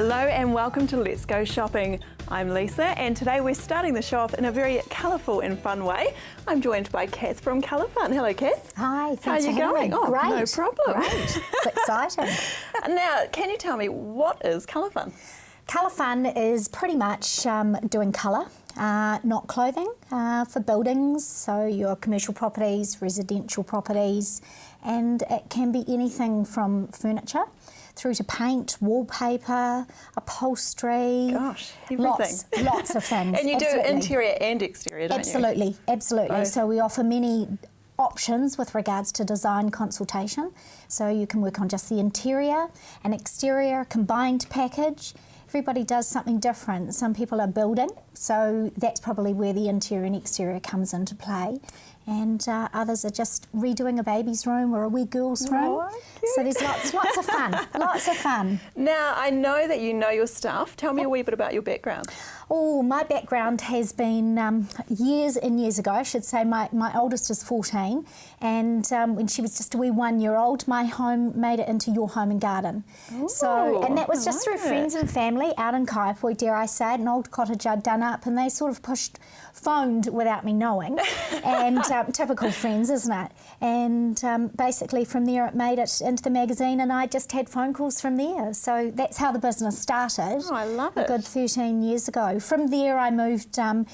Hello and welcome to Let's Go Shopping. I'm Lisa and today we're starting the show off in a very colourful and fun way. I'm joined by Kath from Colour Fun. Hello Kath. Hi, thanks. How are you going? Oh, great. No problem. Great. It's exciting. Now, can you tell me what is Colour Fun? Colour Fun is pretty much doing colour, not clothing, for buildings, so your commercial properties, residential properties, and it can be anything from furniture through to paint, wallpaper, upholstery. Gosh, everything. Lots of things. And you Absolutely. do interior and exterior, don't you? Absolutely. Both. So we offer many options with regards to design consultation. So you can work on just the interior and exterior, combined package. Everybody does something different. Some people are building, so that's probably where the interior and exterior comes into play. And others are just redoing a baby's room or a wee girl's room. So there's lots of fun, lots of fun. Now, I know that you know your stuff. Tell me a wee bit about your background. Oh, my background has been years and years ago. I should say my oldest is 14, and when she was just a wee 1-year-old, my home made it into Your Home and Garden. Ooh, And that was just through it. friends and family out in Kaiapoi, dare I say, an old cottage I'd done up, and they sort of phoned without me knowing, and typical friends, isn't it? And basically from there it made it into the magazine, and I just had phone calls from there. So that's how the business started. Oh, I love it. A good 13 years ago. From there I moved and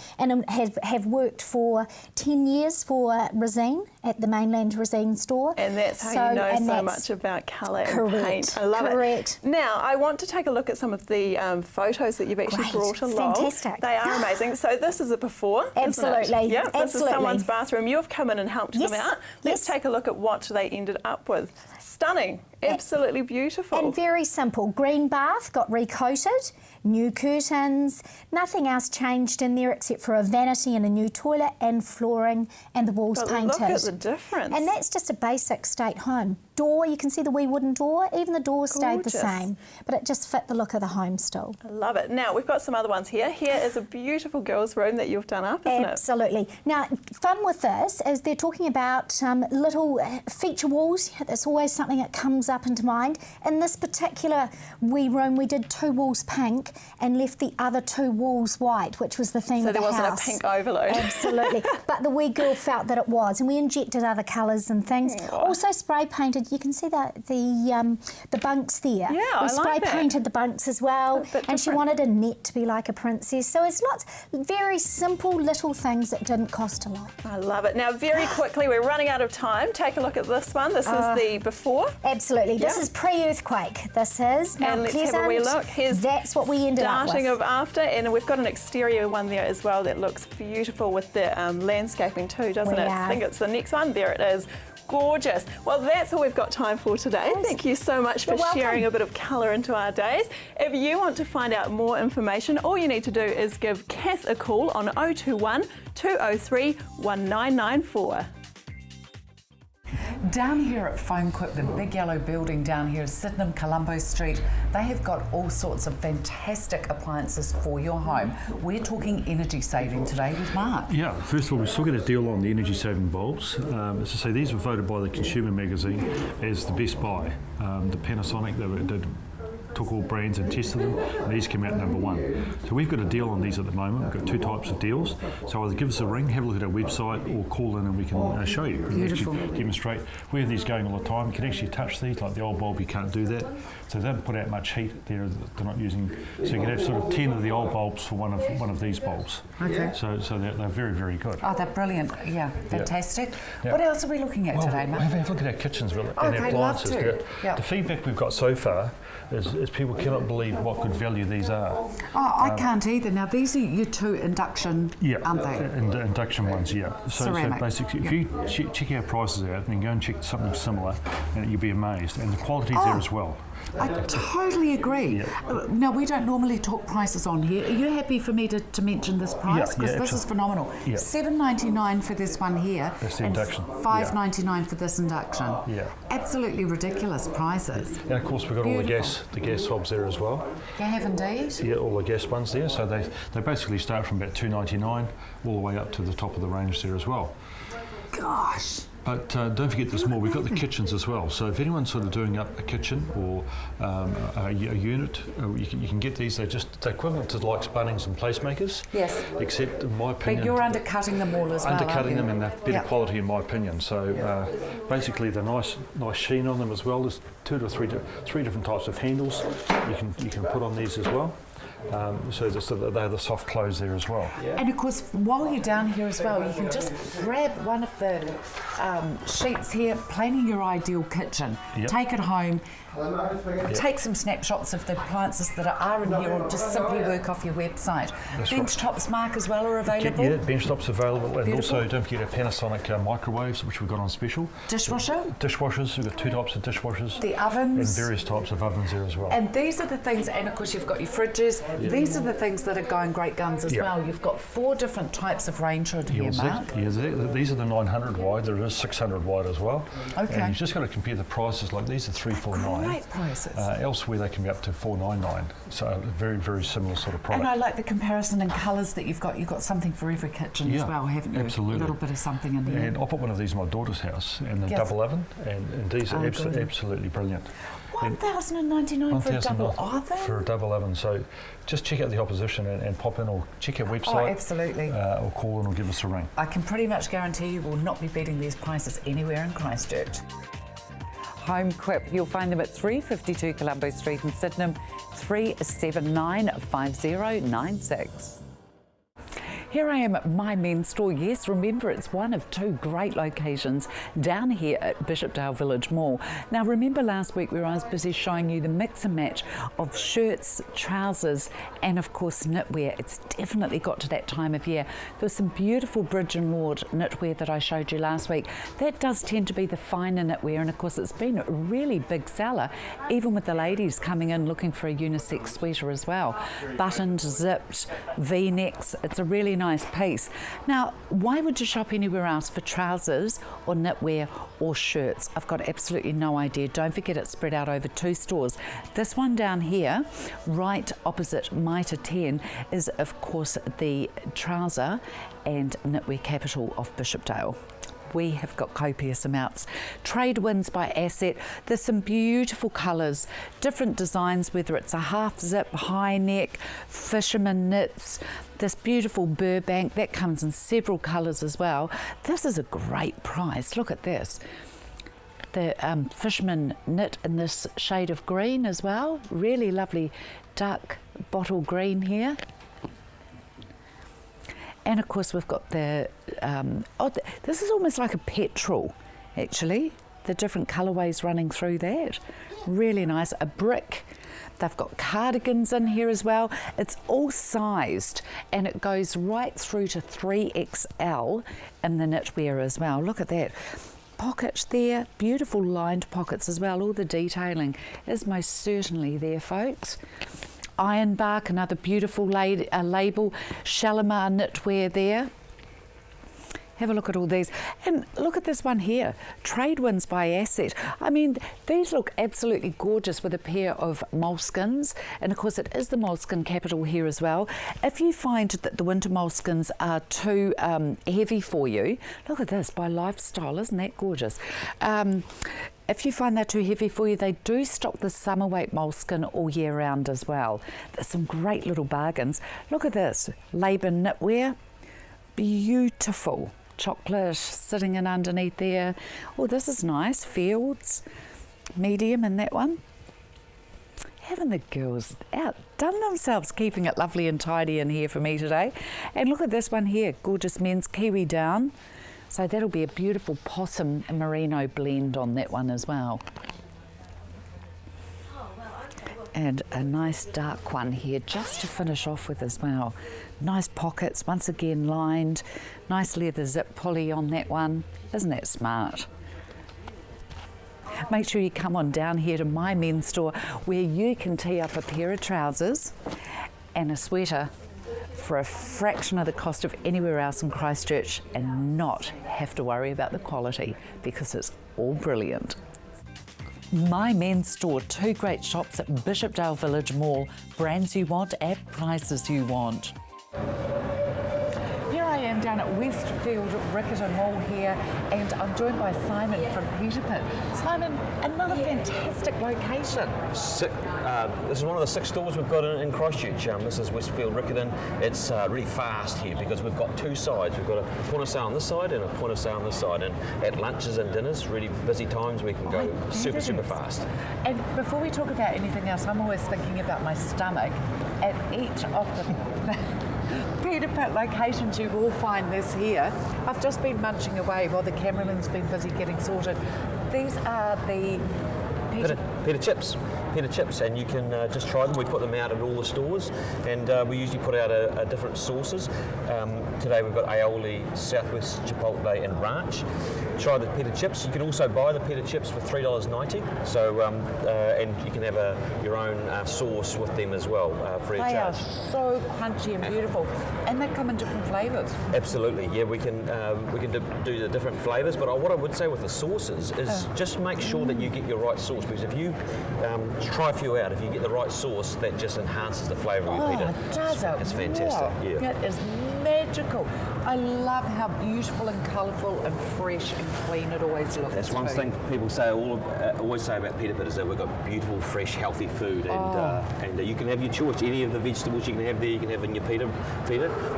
have worked for 10 years for Resine at the Mainland Resine store. And that's how you know so much about colour and paint. I love it. Now, I want to take a look at some of the photos that you've actually brought along. Fantastic. They are amazing. So this is a before, Absolutely. isn't it? Yeah, this is someone's Absolutely. bathroom. You've come in and helped them out. Let's take a look at what they ended up with. Stunning. Absolutely beautiful. And very simple. Green bath, got recoated, new curtains, nothing else changed in there except for a vanity and a new toilet and flooring and the walls But painted. look at the difference. And that's just a basic state home. Door, you can see the wee wooden door, even the door stayed the Gorgeous. same, but it just fit the look of the home still. I love it. Now, we've got some other ones here. Here is a beautiful girls' room that you've done up, isn't it? Absolutely. Now, fun with this is they're talking about little feature walls. That's always something that comes up into mind. In this particular wee room, we did 2 walls pink and left the other 2 walls white, which was the theme So of the there house. wasn't a pink overload. Absolutely. But the wee girl felt that it was, and we injected other colours and things. Also spray painted. You can see the bunks there. Yeah, we I spray like that. painted the bunks as well, bit and she different. wanted a net to be like a princess. So it's lots very simple little things that didn't cost a lot. I love it. Now, very quickly, we're running out of time. Take a look at this one. This is the before. Absolutely. This Yeah. is pre-earthquake. This is Mount And let's Pleasant. have a wee look. Here's That's what we ended up with. starting of after, and we've got an exterior one there as well that looks beautiful with the landscaping too, doesn't We it? are. I think it's the next one. There it is. Gorgeous. Well, that's all we've got time for today. Yes. Thank you so much for You're welcome. sharing a bit of colour into our days. If you want to find out more information, all you need to do is give Kath a call on 021 203 1994. Down here at PhoneQuip, the big yellow building down here, Sydenham, Colombo Street, they have got all sorts of fantastic appliances for your home. We're talking energy saving today with Mark. Yeah, first of all, we still get a deal on the energy saving bulbs. As I say, these were voted by the Consumer magazine as the best buy. The Panasonic, they took all brands and tested them, and these came out number 1. So we've got a deal on these at the moment. We've got 2 types of deals. So either give us a ring, have a look at our website, or call in and we can show you. Beautiful. We can actually demonstrate. We have these going all the time. You can actually touch these, like the old bulb, you can't do that. So they don't put out much heat. They're not using. So you can have sort of 10 of the old bulbs for one of these bulbs. Okay. So they're very, very good. Oh, they're brilliant. Yeah, fantastic. Yeah. What else are we looking at today, Mark? Have a look at our kitchens and Okay, our love appliances. to. Yeah. The feedback we've got so far is people cannot believe what good value these are. Oh, I can't either. Now, these are your 2 induction, aren't they? Induction ones, yeah. So Ceramic. basically, if you check our prices out and then go and check something similar, and you'll be amazed. And the quality's there as well. I totally agree. Yeah. Now, we don't normally talk prices on here. Are you happy for me to mention this price? Because this is phenomenal. Yeah. $7.99 for this one here. That's the and induction. $5.99 for this induction. Yeah. Absolutely ridiculous prices. And of course, we've got all the gas hobs there as well. You have indeed. Yeah, all the gas ones there. So they basically start from about $2.99 all the way up to the top of the range there as well. Gosh. But don't forget there's more. We've got the kitchens as well. So if anyone's sort of doing up a kitchen or a unit, you can get these. They're equivalent to like Bunnings and Placemakers. Yes. Except in my opinion, But you're undercutting them all as well. undercutting them and they're better Yeah. quality in my opinion. So basically the nice sheen on them as well. There's three different types of handles you can put on these as well. So they're the soft close there as well. And of course, while you're down here as well, you can just grab one of the sheets here, planning your ideal kitchen. Yep. Take it home, take some snapshots of the appliances that are in here, or just simply work off your website. That's Bench tops, Mark, as well are available. Yeah, bench tops available, and Beautiful. also don't forget our Panasonic microwaves, which we've got on special. Dishwasher, Dishwashers, we've got 2 types of dishwashers. the And ovens. various types of ovens there as well. And these are the things, and of course you've got your fridges. These are the things that are going great guns as Yeah. well. You've got 4 different types of range hood here, Mark. These are the 900 wide. There is 600 wide as well. Okay. And you've just got to compare the prices. Like these are 349. Great prices. Elsewhere they can be up to 499. So a very, very similar sort of product. And I like the comparison in colours that you've got. You've got something for every kitchen as Yeah, well, haven't you? absolutely. A little bit of something in here. And I put one of these in my daughter's house, and the Yes. double oven, and these are Oh, good. absolutely brilliant. And 1,099 for a double 1,000 oven? for a double oven. So just check out the opposition and pop in, or check our website. Oh, absolutely. Or call in or give us a ring. I can pretty much guarantee you will not be beating these prices anywhere in Christchurch. Home Quip, you'll find them at 352 Colombo Street in Sydenham, 3795096. Here I am at my men's store. Yes, remember it's one of 2 great locations down here at Bishopdale Village Mall. Now remember last week where I was busy showing you the mix and match of shirts, trousers and of course knitwear. It's definitely got to that time of year. There's some beautiful Bridge and Lord knitwear that I showed you last week. That does tend to be the finer knitwear, and of course it's been a really big seller, even with the ladies coming in looking for a unisex sweater as well. Buttoned, zipped, V-necks. It's a really nice piece. Now, why would you shop anywhere else for trousers or knitwear or shirts? I've got absolutely no idea. Don't forget it's spread out over 2 stores. This one down here, right opposite Mitre 10, is of course the trouser and knitwear capital of Bishopdale. We have got copious amounts. Trade wins by Asset. There's some beautiful colours, different designs, whether it's a half zip, high neck, fisherman knits, this beautiful Burbank, that comes in several colours as well. This is a great price. Look at this. The fisherman knit in this shade of green as well. Really lovely dark bottle green here. And of course we've got the, this is almost like a petrol actually, the different colourways running through that. Really nice, a brick. They've got cardigans in here as well. It's all sized and it goes right through to 3XL in the knitwear as well. Look at that. Pocket there, beautiful lined pockets as well. All the detailing is most certainly there, folks. Ironbark, another beautiful label, Shalimar knitwear there. Have a look at all these. And look at this one here, Trade Wins by Asset. I mean, these look absolutely gorgeous with a pair of moleskins. And of course, it is the moleskin capital here as well. If you find that the winter moleskins are too heavy for you, look at this, by Lifestyle, isn't that gorgeous? If you find they're too heavy for you, they do stock the summer weight moleskin all year round as well. There's some great little bargains. Look at this, Labour knitwear, beautiful. Chocolate sitting in underneath there. Oh, this is nice. Fields, medium in that one. Haven't the girls outdone themselves keeping it lovely and tidy in here for me today? And look at this one here, gorgeous men's kiwi down. So that'll be a beautiful possum and merino blend on that one as well. And a nice dark one here just to finish off with as well. Nice pockets, once again lined. Nice leather zip pulley on that one. Isn't that smart? Make sure you come on down here to my men's store where you can tee up a pair of trousers and a sweater for a fraction of the cost of anywhere else in Christchurch and not have to worry about the quality because it's all brilliant. My Men's Store, 2 great shops at Bishopdale Village Mall. Brands you want at prices you want. Here I I am down at Westfield Riccarton Mall here, and I'm joined by Simon from Peter Pit. Simon, another fantastic location. This is one of the 6 stores we've got in Christchurch. This is Westfield Riccarton. It's really fast here because we've got 2 sides. We've got a point of sale on this side and a point of sale on this side. And at lunches and dinners, really busy times, we can go super fast. And before we talk about anything else, I'm always thinking about my stomach. At each of the Peter Pit locations, you will find this here. I've just been munching away while the cameraman's been busy getting sorted. These are the Peter chips. Peter chips, and you can just try them. We put them out at all the stores, and we usually put out different sauces. Today we've got aioli, southwest chipotle, and ranch. Try the Peter chips. You can also buy the Peter chips for $3.90. So, and you can have your own sauce with them as well, free of They charge. are so crunchy and beautiful, and they come in different flavours. Absolutely, yeah. We can do the different flavours, but what I would say with the sauces is just make sure that you get your right sauce, because if you try a few out, if you get the right sauce, that just enhances the flavour of your pita. It does. It's fantastic. Yeah. It is magical. I love how beautiful and colourful and fresh and clean it always looks. That's one thing people say always say about Peter Pit, is that we've got beautiful, fresh, healthy food, and you can have your choice. Any of the vegetables you can have there, you can have in your pita.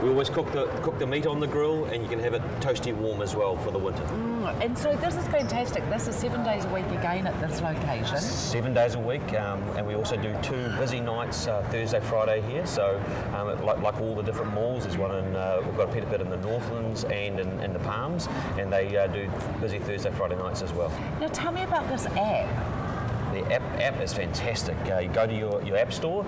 We always cook the meat on the grill, and you can have it toasty warm as well for the winter. And so this is fantastic. This is 7 days a week again at this location. 7 days a week, and we also do 2 busy nights, Thursday, Friday here. So, like all the different malls, there's one in we've got a Peter Pit in the Northlands and in the Palms, and they do busy Thursday, Friday nights as well. Now tell me about this app. The app is fantastic. You go to your app store,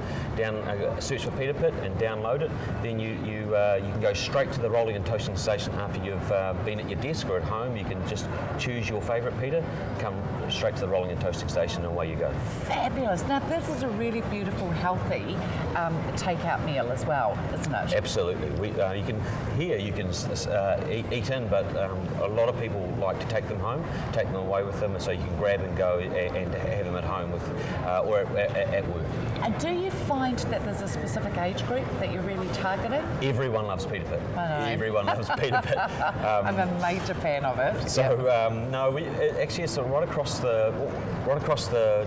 search for Peter Pit and download it. Then you can go straight to the rolling and toasting station after you've been at your desk or at home. You can just choose your favourite pita, come straight to the rolling and toasting station, and away you go. Fabulous. Now this is a really beautiful, healthy takeout meal as well, isn't it? Absolutely. You can eat in, but a lot of people like to take them home, take them away with them, so you can grab and go and have them at home with or at work. And do you find that there's a specific age group that you're really targeting? Everyone loves Peter Pit. I know. Everyone loves Peter Pit. I'm a major fan of it. So no, actually it's right across the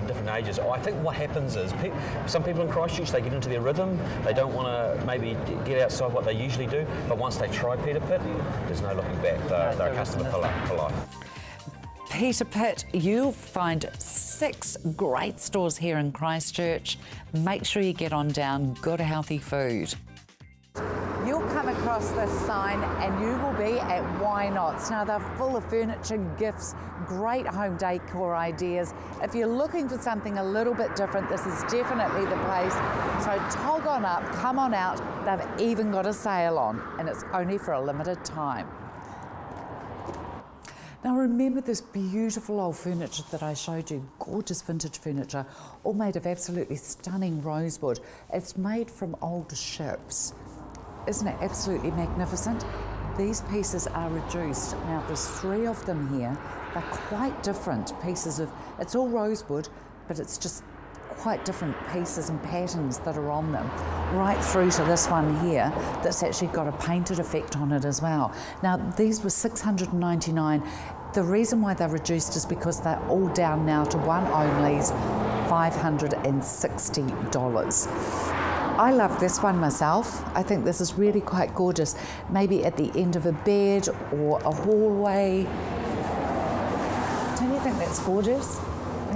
different ages. I think what happens is some people in Christchurch, they get into their rhythm. They don't want to maybe get outside what they usually do, but once they try Peter Pit, there's no looking back. They're a customer for life. Peter Pit, you'll find 6 great stores here in Christchurch. Make sure you get on down. Good, healthy food. You'll come across this sign and you will be at Why Nots. Now they're full of furniture, gifts, great home decor ideas. If you're looking for something a little bit different, this is definitely the place. So tog on up, come on out. They've even got a sale on, and it's only for a limited time. Now remember this beautiful old furniture that I showed you, gorgeous vintage furniture, all made of absolutely stunning rosewood. It's made from old ships. Isn't it absolutely magnificent? These pieces are reduced. Now there's 3 of them here. They're quite different pieces of, it's all rosewood, but it's just quite different pieces and patterns that are on them, right through to this one here that's actually got a painted effect on it as well. Now these were $699. The reason why they're reduced is because they're all down now to one only's $560. I love this one myself. I think this is really quite gorgeous. Maybe at the end of a bed or a hallway. Don't you think that's gorgeous? I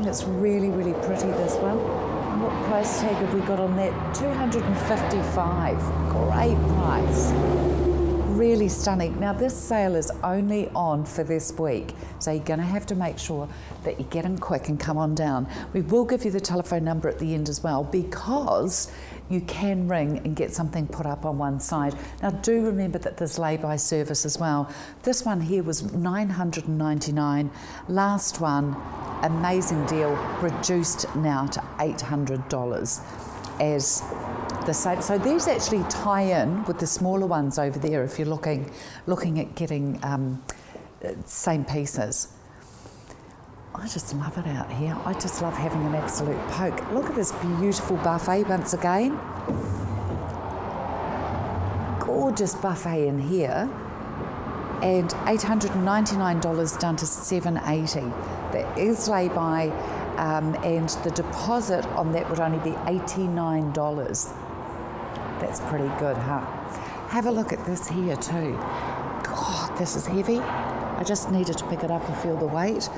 think it's really, really pretty, this one. And what price tag have we got on that? $255. Great price. Really stunning. Now this sale is only on for this week, so you're going to have to make sure that you get in quick and come on down. We will give you the telephone number at the end as well, because you can ring and get something put up on one side. Now do remember that there's lay-by service as well. This one here was $999. Last one, amazing deal, reduced now to $800 as the same. So these actually tie in with the smaller ones over there if you're looking at getting same pieces. I just love it out here. I just love having an absolute poke. Look at this beautiful buffet once again. gorgeous buffet in here, and $899 down to $780. That is lay-by, and the deposit on that would only be $89. That's pretty good, huh? Have a look at this here too. God, this is heavy. I just needed to pick it up and feel the weight.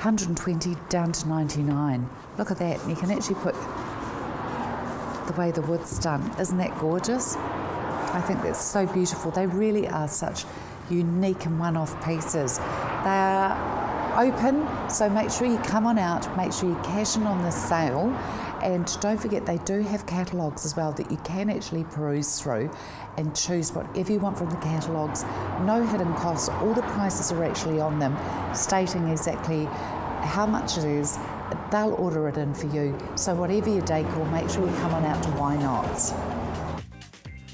120 down to 99. Look at that. You can actually put the way the wood's done. Isn't that gorgeous? I think that's so beautiful. They really are such unique and one-off pieces. They are open, so make sure you come on out, make sure you cash in on the sale, and don't forget they do have catalogues as well that you can actually peruse through and choose whatever you want from the catalogues. No hidden costs, all the prices are actually on them, stating exactly how much it is. They'll order it in for you, so whatever your decor, make sure you come on out to Why Nots.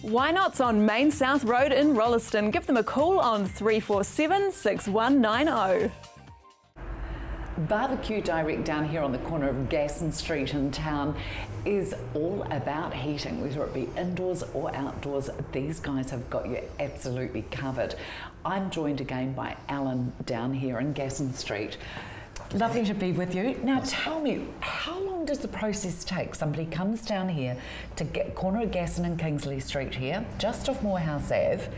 Why Not's on Main South Road in Rolleston. Give them a call on 347 6190. Barbecue Direct down here on the corner of Gasson Street in town is all about heating, whether it be indoors or outdoors. These guys have got you absolutely covered. I'm joined again by Alan down here in Gasson Street. Lovely to be with you. Now tell me, how long does the process take? Somebody comes down here to get corner of Gasson and Kingsley Street here, just off Morehouse Ave.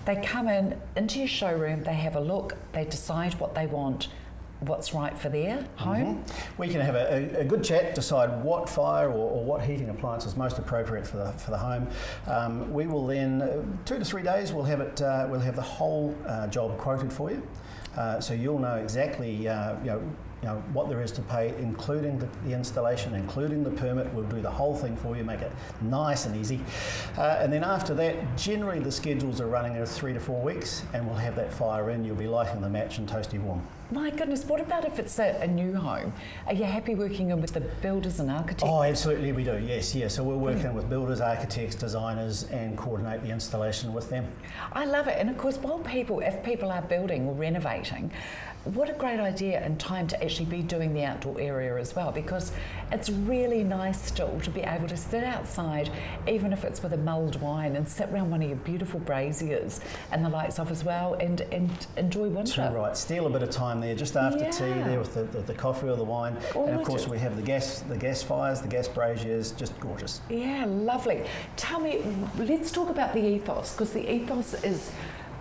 They come into your showroom, they have a look, they decide what they want, what's right for their home. We can have a good chat, decide what fire or what heating appliance is most appropriate for the home. We will then 2 to 3 days we'll have it. We'll have the whole job quoted for you, so you'll know exactly you know what there is to pay, including the installation, including the permit. We'll do the whole thing for you, make it nice and easy. And then after that, generally the schedules are running at 3 to 4 weeks, and we'll have that fire in. You'll be lighting the match and toasty warm. My goodness, what about if it's a new home? Are you happy working in with the builders and architects? Oh, absolutely we do, yes. So we'll work in with builders, architects, designers, and coordinate the installation with them. I love it. And of course, if people are building or renovating, what a great idea and time to actually be doing the outdoor area as well, because it's really nice still to be able to sit outside, even if it's with a mulled wine, and sit around one of your beautiful braziers and the lights off as well, and enjoy winter. Too right. Steal a bit of time there just after tea there with the coffee or the wine. Gorgeous. And of course we have the gas fires, the gas braziers, just gorgeous. Yeah, lovely. Tell me, let's talk about the ethos, because the ethos is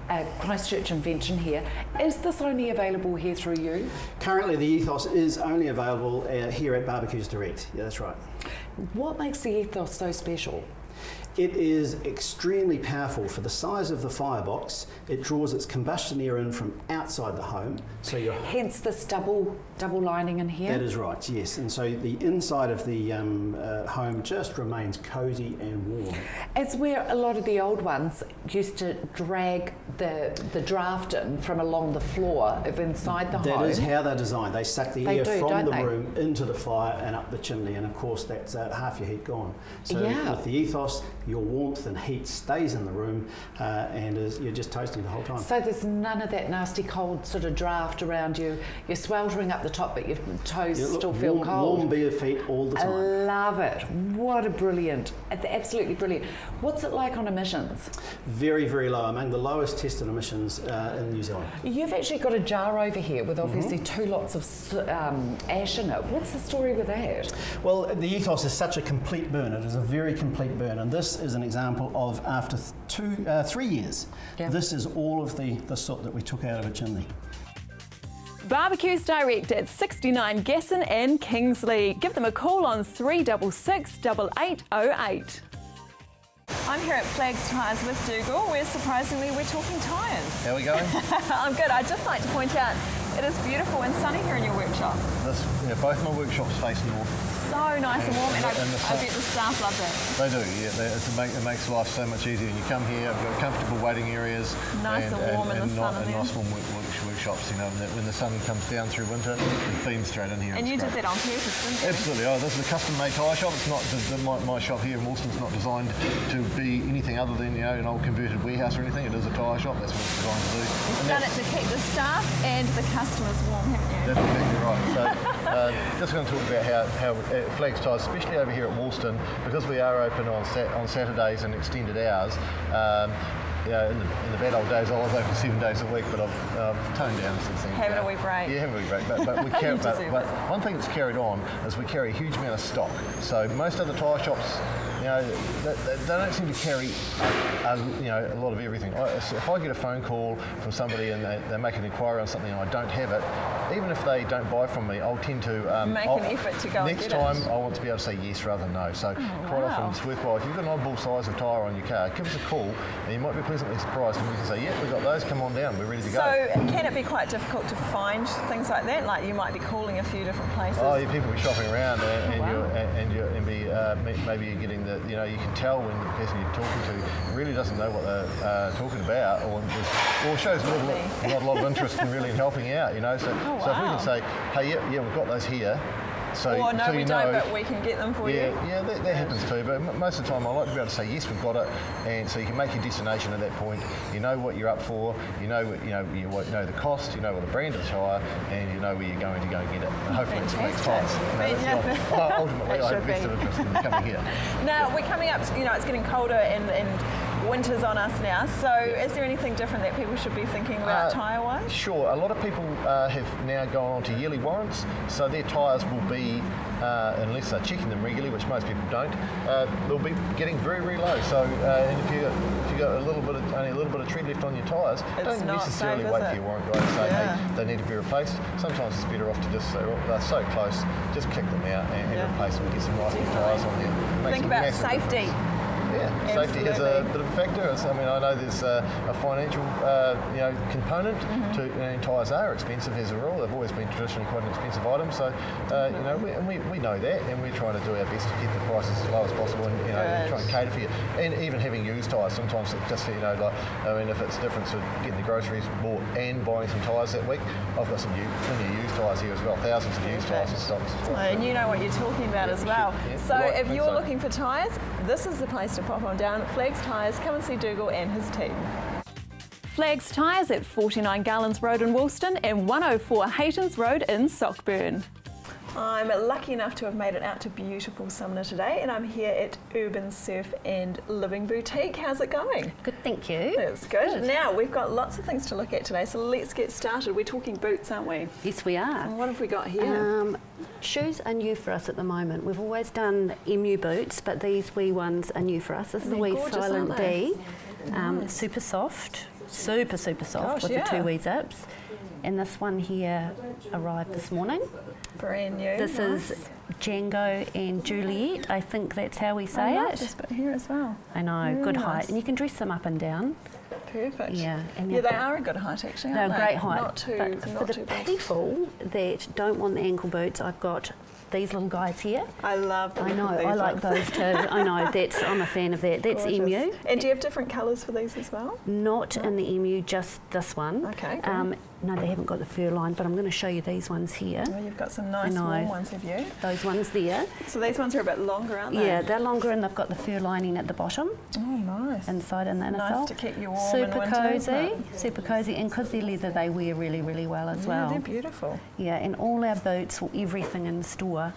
a Christchurch invention here. Is this only available here through you? Currently the ethos is only available here at Barbecues Direct. Yeah, that's right. What makes the ethos so special? It is extremely powerful. For the size of the firebox, it draws its combustion air in from outside the home. So you're hence this double lining in here? That is right, yes. And so the inside of the home just remains cosy and warm. It's where a lot of the old ones used to drag the draft in from along the floor of inside the home. That is how they're designed. They suck the air from the room into the fire and up the chimney, and of course that's half your heat gone. So with the ethos, your warmth and heat stays in the room, and you're just toasting the whole time. So there's none of that nasty cold sort of draft around you. You're sweltering up the top, but your toes still feel cold. Warm bare feet all the time. I love it. What a brilliant, absolutely brilliant. What's it like on emissions? Very, very low. Among the lowest tested emissions in New Zealand. You've actually got a jar over here with obviously 2 lots of ash in it. What's the story with that? Well, the ethos is such a complete burn. It is a very complete burn, and this is an example of after 3 years. Yeah. This is all of the soot that we took out of a chimney. Barbecues Direct at 69 Gasson and Kingsley. Give them a call on 366 8808. I'm here at Flags Tyres with Dougal, where surprisingly we're talking tyres. How are we going? I'm good. I'd just like to point out it is beautiful and sunny here in your workshop. Both my workshops face north. So nice and warm, and I bet the staff love that. They do, yeah. It makes life so much easier. When you come here, I've got comfortable waiting areas. Nice and warm in the sun in there. Nice warm workshops, you know, when the sun comes down through winter, it beams straight in here. And you did that on purpose, didn't you? Absolutely. Oh, this is a custom-made tyre shop. It's not my shop here in Wilson's not designed to be anything other than, you know, an old converted warehouse or anything. It is a tyre shop. That's what it's designed to do. You've done it to keep the staff and the customers warm, haven't you? That's exactly right. So Just going to talk about how Flags Tyres, especially over here at Woolston, because we are open on Saturdays and extended hours. In the bad old days, I was open 7 days a week, but I've toned down since then. Having a wee break. Yeah, having a wee break. But we carry. but one thing that's carried on is we carry a huge amount of stock. So most other tyre shops, they don't seem to carry a lot of everything. If I get a phone call from somebody and they make an inquiry on something and I don't have it, even if they don't buy from me, I'll tend to make an effort to go and next get time it. I want to be able to say yes rather than no. So quite often it's worthwhile. If you've got an oddball size of tyre on your car, give us a call and you might be pleasantly surprised and we can say, yeah, we've got those, come on down, we're ready to go. So can it be quite difficult to find things like that? Like you might be calling a few different places? Oh, yeah, people be shopping around maybe you're getting you can tell when the person you're talking to really doesn't know what they're talking about or shows not a lot of interest in really helping out, So if we can say, hey, yeah, we've got those here. So, or no, so we don't, but we can get them for you. Yeah, that happens too. But most of the time, I like to be able to say yes, we've got it, and so you can make your destination at that point. You know what you're up for. You know the cost. You know what the brand of the tyre, and you know where you're going to go and get it. And hopefully, it's Flags Tyres. Ultimately, I have best of interest in coming here. Now we're coming up. It's getting colder and winter's on us now. So is there anything different that people should be thinking about tyre-wise? Sure. A lot of people have now gone on to yearly warrants, so their tyres will be, unless they're checking them regularly, which most people don't, they'll be getting very, very low. So and if you've got only a little bit of tread left on your tyres, don't necessarily wait for your warrant guy to say, hey, they need to be replaced. Sometimes it's better off to just say, well, they're so close, just kick them out and replace them and get some nice new tyres on there. Think about safety. Yeah, safety is a bit of a factor. I know there's a financial component to tyres are expensive as a rule. They've always been traditionally quite an expensive item. So we know that, and we're trying to do our best to keep the prices as low as possible, and try and cater for you. And even having used tyres, sometimes it just if it's different to getting the groceries bought and buying some tyres that week, I've got some plenty of used tyres here as well, thousands of used tyres and stock. And you know what you're talking about as well. Yeah, so if you're looking for tyres, this is the place to pop on down. Flags Tyres, come and see Dougal and his team. Flags Tyres at 49 Garlands Road in Woolston and 104 Haytons Road in Sockburn. I'm lucky enough to have made it out to beautiful Sumner today, and I'm here at Urban Surf and Living Boutique. How's it going? Good, thank you. That's good. Now, we've got lots of things to look at today, so let's get started. We're talking boots, aren't we? Yes, we are. And what have we got here? Shoes are new for us at the moment. We've always done MU boots, but these wee ones are new for us. This is the wee Silent D. Super soft, super soft with the two wee zips. And this one here arrived this morning. Brand new. This is Django and Juliet. I think that's how we say I love it. this bit here as well. I know, Really good nice. height. And you can dress them up and down. Perfect. Yeah, and they are a good height actually, they're aren't a they? great height. Not too, but not for the too big. people that don't want the ankle boots, I've got these little guys here. I love them. I know, I like those too. I know, I'm a fan of that. That's Gorgeous. MU. And do you have different colours for these as well? Not in the MU, just this one. Okay, great. No, they haven't got the fur line, but I'm going to show you these ones here. Oh, you've got some nice warm ones, have you? Those ones there. So these ones are a bit longer, aren't they? Yeah, they're longer and they've got the fur lining at the bottom. Oh, nice. Inside and the inner Nice sole. to keep you warm Super in winter, isn't cozy, it? super cozy, and because they're leather, they wear really, really well as well. Yeah, they're beautiful. Yeah, and all our boots, or everything in store,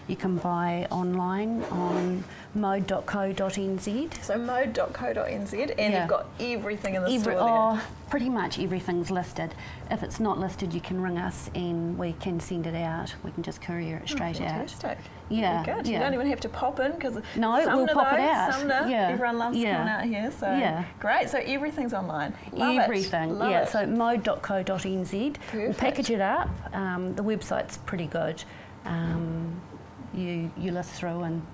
you can buy online on mode.co.nz. So mode.co.nz, and you've got everything in the store there. Oh, pretty much everything's listed. If it's not listed, you can ring us and we can send it out. We can just courier it straight out. Fantastic. Yeah, Good. yeah. You don't even have to pop in because No, we'll pop it out. Sumner, Yeah. everyone loves Yeah. coming out here. So Yeah. great. So everything's online. Love Everything, it. Love yeah. it. So mode.co.nz. We'll Perfect. package it up. The website's pretty good. You list through and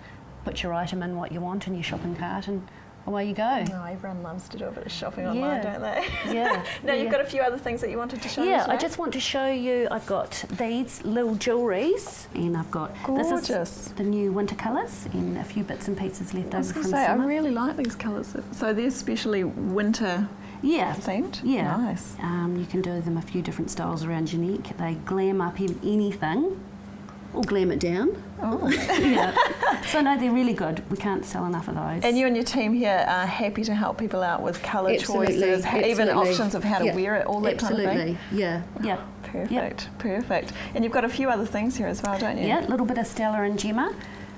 put your item in what you want in your shopping cart, and away you go. No, everyone loves to do a bit of shopping online, don't they? Yeah. Now you've got a few other things that you wanted to show me Yeah, today. I just want to show you, I've got these little jewelries, and I've got this Gorgeous. is the new winter colours, and a few bits and pieces left I was over going from to say, I summer. really like these colours. So they're especially winter Yeah. themed? Yeah. Nice. You can do them a few different styles around your neck. They glam up anything, or glam it down. Oh. Yeah. So no, they're really good. We can't sell enough of those. And you and your team here are happy to help people out with colour Absolutely, choices, even absolutely. options of how to wear it, all that kind of thing? Yeah, yeah. Perfect, perfect. And you've got a few other things here as well, don't you? Yeah, a little bit of Stella and Gemma.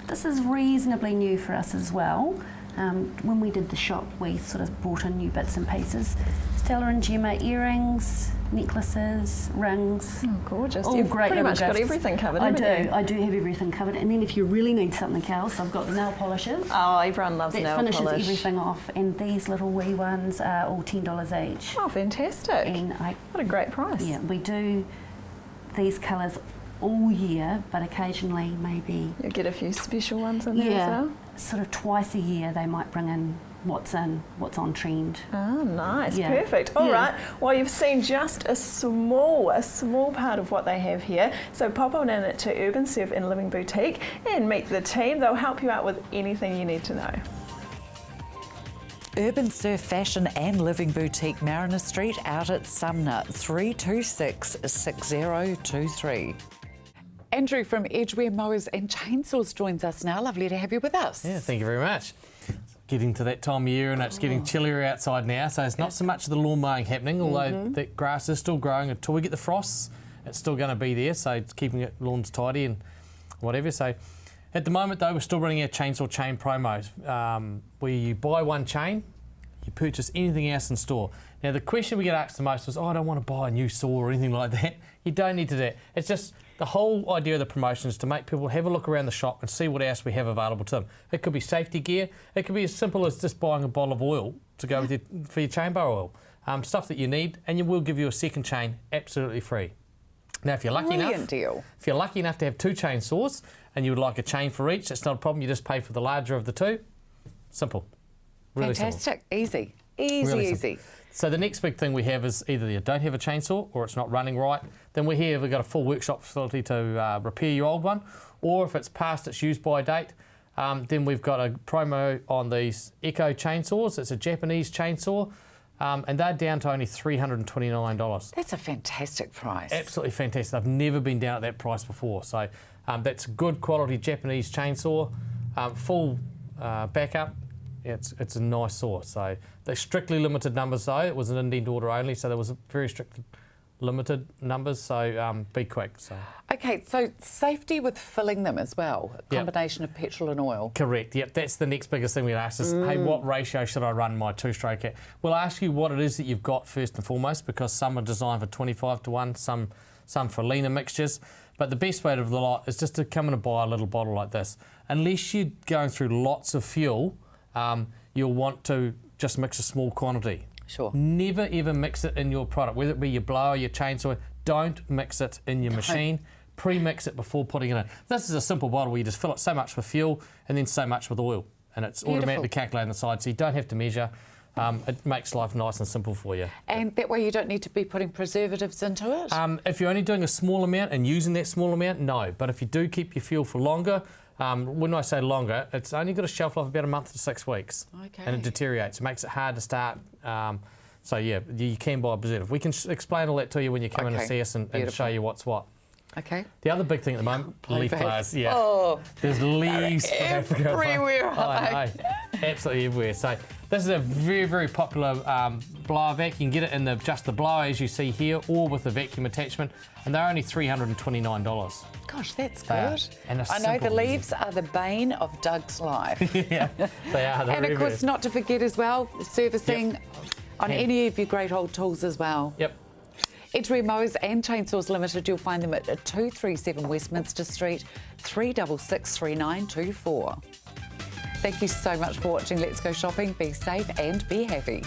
This is reasonably new for us as well. When we did the shop, we sort of brought in new bits and pieces. Stella and Gemma earrings, necklaces, rings. Oh, gorgeous. All You've great pretty little much got gifts. everything covered, I haven't you? I do have everything covered. And then if you really need something else, I've got the nail polishes. Oh, everyone loves That nail finishes polish. everything off. And these little wee ones are all $10 each. Oh, fantastic. And what a great price. Yeah, we do these colours all year, but occasionally maybe... You'll get a few special ones in there as well? Sort of twice a year they might bring in what's on trend. Oh, nice, Yeah. perfect. All Yeah. right. Well, you've seen just a small part of what they have here. So pop on in to Urban Surf and Living Boutique and meet the team. They'll help you out with anything you need to know. Urban Surf Fashion and Living Boutique, Mariner Street, out at Sumner, 326 6023. Andrew from Edgeware Mowers and Chainsaws joins us now. Lovely to have you with us. Yeah, thank you very much. Getting to that time of year and it's getting chillier outside now, so it's not so much of the lawn mowing happening, although the grass is still growing until we get the frosts. It's still going to be there, so it's keeping it lawns tidy and whatever. So at the moment though, we're still running our chainsaw chain promos, where you buy one chain, you purchase anything else in store. Now the question we get asked the most was, oh, I don't want to buy a new saw or anything like that. You don't need to do that. It's just the whole idea of the promotion is to make people have a look around the shop and see what else we have available to them. It could be safety gear. It could be as simple as just buying a bottle of oil to go with for your chain bar oil. Stuff that you need, and you will give you a second chain absolutely free. Now, if you're lucky if you're lucky enough to have two chainsaws and you would like a chain for each, it's not a problem. You just pay for the larger of the two. Simple. Really Fantastic. simple. Easy. Easy, Really easy. simple. So the next big thing we have is either you don't have a chainsaw or it's not running right, then we're here, we've got a full workshop facility to repair your old one, or if it's past its use by date, then we've got a promo on these Echo chainsaws. It's a Japanese chainsaw, and they're down to only $329. That's a fantastic price. Absolutely fantastic. I've never been down at that price before. So that's good quality Japanese chainsaw, full backup. It's a nice saw. So they're strictly limited numbers though. It was an indent order only, so there was a very strict limited numbers. So be quick. So. Okay, so safety with filling them as well. A combination of petrol and oil. Correct. Yep. That's the next biggest thing we ask is, hey, what ratio should I run my two-stroke at? We'll ask you what it is that you've got first and foremost, because some are designed for 25:1, some for leaner mixtures. But the best way of the lot is just to come in and buy a little bottle like this. Unless you're going through lots of fuel, you'll want to just mix a small quantity. Sure. Never ever mix it in your product, whether it be your blower, your chainsaw. Don't mix it in your machine. Pre-mix it before putting it in. This is a simple bottle where you just fill it so much with fuel and then so much with oil, and it's automatically calculated on the side, so you don't have to measure. It makes life nice and simple for you. And that way you don't need to be putting preservatives into it? If you're only doing a small amount and using that small amount, no. But if you do keep your fuel for longer, when I say longer, it's only got a shelf life of about a month to 6 weeks. Okay. And it deteriorates. It makes it hard to start. So yeah, you can buy a preservative. We can explain all that to you when you come in and see us and show you what's what. Okay. The other big thing at the moment, leaf blowers. Yeah. Oh, there's leaves everywhere. I know. Absolutely everywhere. So this is a very, very popular blower vac. You can get it in just the blower as you see here, or with the vacuum attachment, and they're only $329. Gosh, that's good. And I know the leaves are the bane of Doug's life. Yeah, they are. And of course, not to forget as well, servicing on any of your great old tools as well. Yep. Edgeware Mowers and Chainsaws Limited, you'll find them at 237 Westminster Street, 366 3924. Thank you so much for watching Let's Go Shopping. Be safe and be happy.